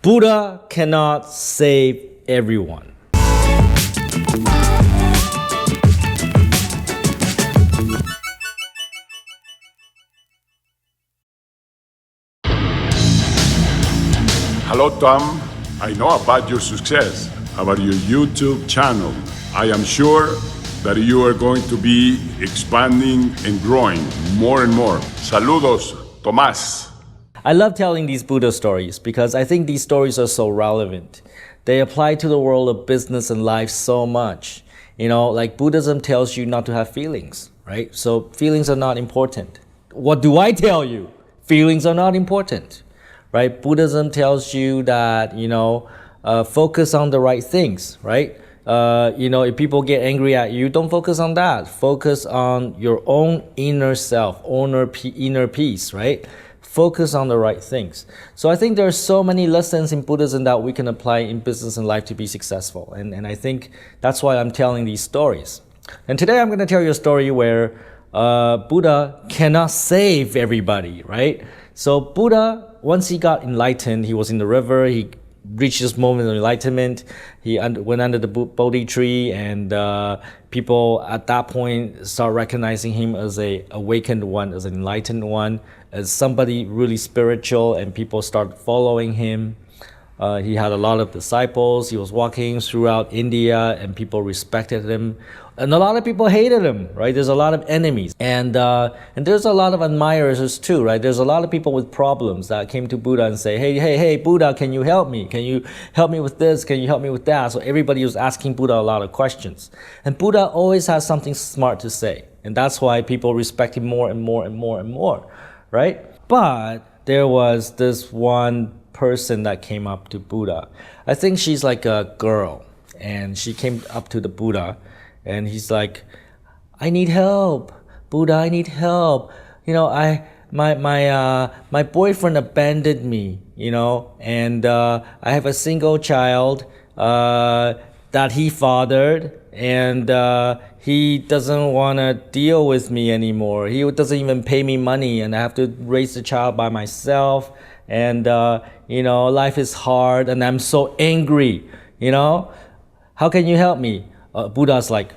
Buddha cannot save everyone. Hello, Tom. I know about your success, about your YouTube channel. I am sure that you are going to be expanding and growing more and more. Saludos, Tomás. I love telling these Buddha stories because I think these stories are so relevant. They apply to the world of business and life so much. You know, like Buddhism tells you not to have feelings, right? So feelings are not important. What do I tell you? Feelings are not important, right? Buddhism tells you that, focus on the right things, right? If people get angry at you, don't focus on that. Focus on your own inner self, inner peace, right? Focus on the right things. So I think there are so many lessons in Buddhism that we can apply in business and life to be successful. And I think that's why I'm telling these stories. And today I'm going to tell you a story where Buddha cannot save everybody, right? So Buddha, once he got enlightened, he was in the river, he reached this moment of enlightenment. He went under the Bodhi tree, and people at that point start recognizing him as a awakened one, as an enlightened one, as somebody really spiritual, and people start following him. He had a lot of disciples. He was walking throughout India, and people respected him. And a lot of people hated him, right? There's a lot of enemies. And there's a lot of admirers too, right? There's a lot of people with problems that came to Buddha and say, hey, Buddha, can you help me? Can you help me with this? Can you help me with that? So everybody was asking Buddha a lot of questions. And Buddha always has something smart to say. And that's why people respect him more and more and more and more, right? But there was this one person that came up to Buddha. I think she's like a girl, and she came up to the Buddha, and he's like, I need help, Buddha, I need help. My boyfriend abandoned me, and I have a single child that he fathered, and he doesn't want to deal with me anymore. He doesn't even pay me money, and I have to raise the child by myself. And, life is hard, and I'm so angry, How can you help me? Buddha's like,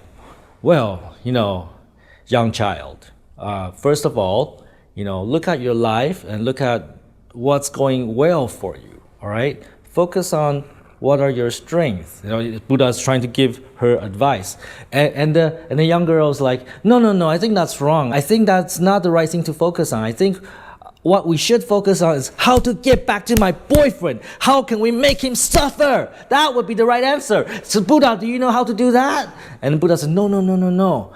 well, young child, first of all, look at your life and look at what's going well for you, all right? Focus on what are your strengths. Buddha's trying to give her advice. And the young girl's like, no, I think that's wrong. I think that's not the right thing to focus on. I think what we should focus on is how to get back to my boyfriend. How can we make him suffer? That would be the right answer. So Buddha, do you know how to do that? And Buddha said, no.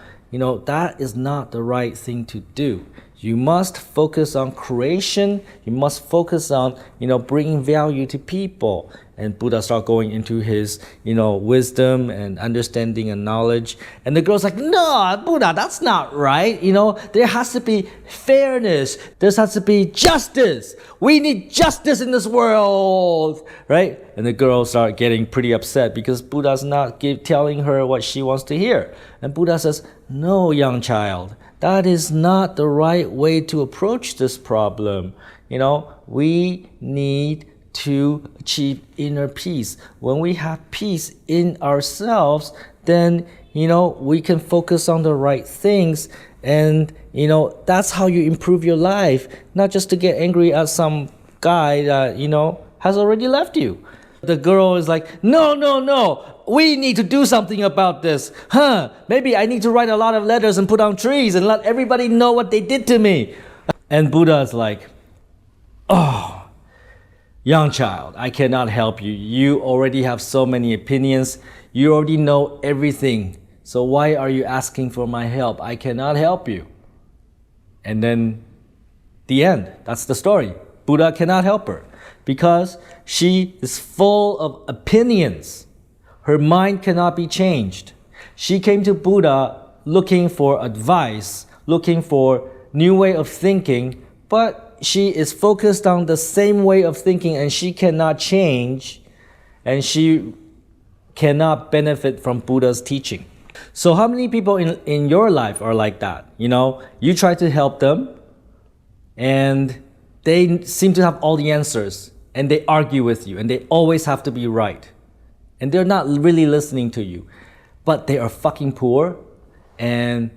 That is not the right thing to do. You must focus on creation. You must focus on, bringing value to people. And Buddha started going into his, wisdom and understanding and knowledge. And the girl's like, no, Buddha, that's not right. There has to be fairness. There has to be justice. We need justice in this world, right? And the girl started getting pretty upset because Buddha's not telling her what she wants to hear. And Buddha says, no, young child, that is not the right way to approach this problem. We need to achieve inner peace. When we have peace in ourselves, then, we can focus on the right things. And, that's how you improve your life, not just to get angry at some guy that, has already left you. The girl is like, no, we need to do something about this. Maybe I need to write a lot of letters and put on trees and let everybody know what they did to me. And Buddha is like, oh, young child, I cannot help you. You already have so many opinions. You already know everything. So why are you asking for my help? I cannot help you. And then the end. That's the story. Buddha cannot help her because she is full of opinions. Her mind cannot be changed. She came to Buddha looking for advice, looking for new way of thinking, but she is focused on the same way of thinking, and she cannot change, and she cannot benefit from Buddha's teaching. So how many people in your life are like that? You try to help them, and they seem to have all the answers, and they argue with you and they always have to be right. And they're not really listening to you. But they are fucking poor and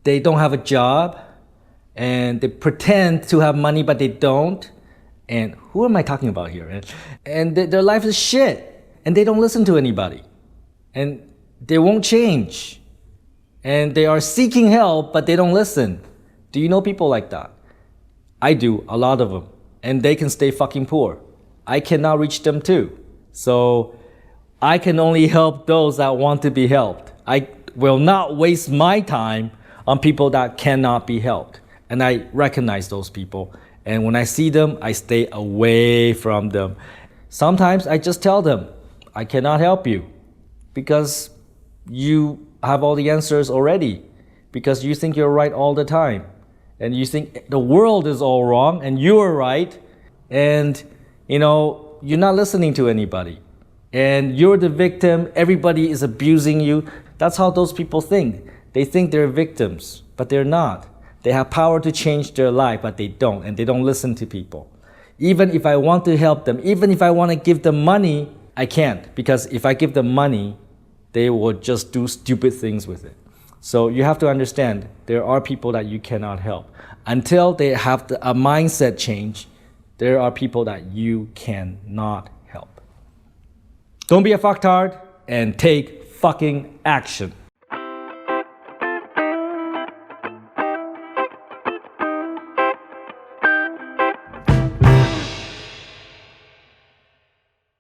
they don't have a job and they pretend to have money but they don't. And who am I talking about here? And their life is shit and they don't listen to anybody. And they won't change. And they are seeking help but they don't listen. Do you know people like that? I do, a lot of them. And they can stay fucking poor. I cannot reach them too. So I can only help those that want to be helped. I will not waste my time on people that cannot be helped. And I recognize those people. And when I see them, I stay away from them. Sometimes I just tell them, I cannot help you because you have all the answers already, because you think you're right all the time. And you think the world is all wrong and you're right. And, you're not listening to anybody. And you're the victim, everybody is abusing you. That's how those people think. They think they're victims, but they're not. They have power to change their life, but they don't, and they don't listen to people. Even if I want to help them, even if I want to give them money, I can't. Because if I give them money, they will just do stupid things with it. So you have to understand, there are people that you cannot help. Until they have a mindset change, there are people that you cannot help. Don't be a fucktard and take fucking action.